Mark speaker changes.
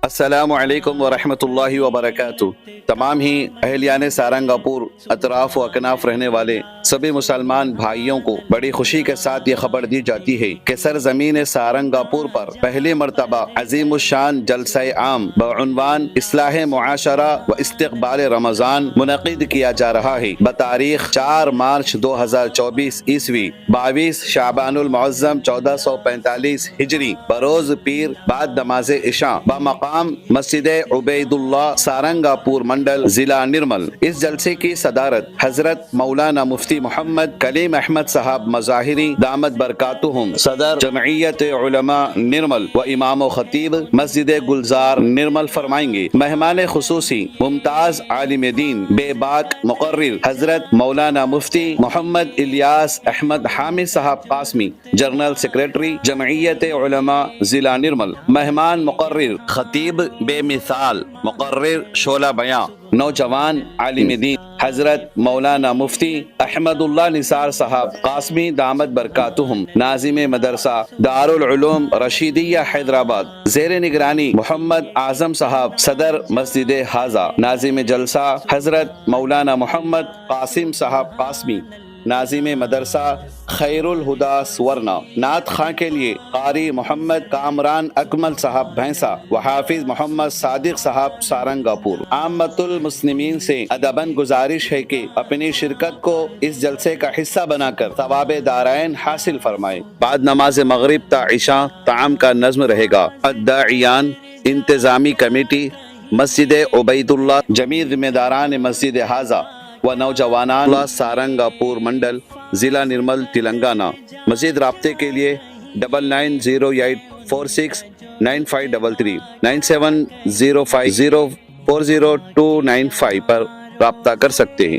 Speaker 1: السلام علیکم ورحمۃ اللہ وبرکاتہ۔ تمام ہی اہلیان سارنگاپور، اطراف و اکناف رہنے والے سبھی مسلمان بھائیوں کو بڑی خوشی کے ساتھ یہ خبر دی جاتی ہے کہ سرزمین سارنگاپور پر پہلی مرتبہ عظیم الشان جلسہ عام بعنوان اصلاح معاشرہ و استقبال رمضان منعقد کیا جا رہا ہے بتاریخ 4 مارچ 2024 عیسوی 22 شعبان المعظم 1445 ہجری بروز پیر بعد نماز عشاء بمقام مسجد عبید اللہ سارنگاپور منڈل ضلع نرمل۔ اس جلسے کی صدارت حضرت مولانا مفتی محمد کلیم احمد صاحب مظاہری دامت برکاتہم صدر جمعیت علماء نرمل و امام و خطیب مسجد گلزار نرمل فرمائیں گے۔ مہمان خصوصی ممتاز عالم دین بے باک مقرر حضرت مولانا مفتی محمد الیاس احمد حامد صاحب قاسمی جنرل سیکریٹری جمعیت علماء ضلع نرمل۔ مہمان مقرر خطیب بے مثال مقرر شعلہ بیاں نوجوان عالم دین حضرت مولانا مفتی احمد اللہ نثار صاحب قاسمی دامت برکاتہم ناظم مدرسہ دارالعلوم رشیدیہ حیدرآباد زیر نگرانی محمد اعظم صاحب صدر مسجد حاضہ۔ ناظم جلسہ حضرت مولانا محمد قاسم صاحب قاسمی ناظم مدرسہ خیر الہدا سورنا۔ نعت خواں کے لیے قاری محمد کامران اکمل صاحب بھینسا و حافظ محمد صادق صاحب سارنگاپور۔ عامت المسلمین سے ادباً گزارش ہے کہ اپنی شرکت کو اس جلسے کا حصہ بنا کر ثواب دارائن حاصل فرمائے۔ بعد نماز مغرب تا عشاء طعام کا نظم رہے گا۔ الداعیان انتظامی کمیٹی مسجد عبید اللہ، جمیع ذمہ داران مسجد حاضہ و نوجوانان سارنگاپور منڈل ضلع نرمل تلنگانہ۔ مزید رابطے کے لیے 9908469533 9705040295 پر رابطہ کر سکتے ہیں۔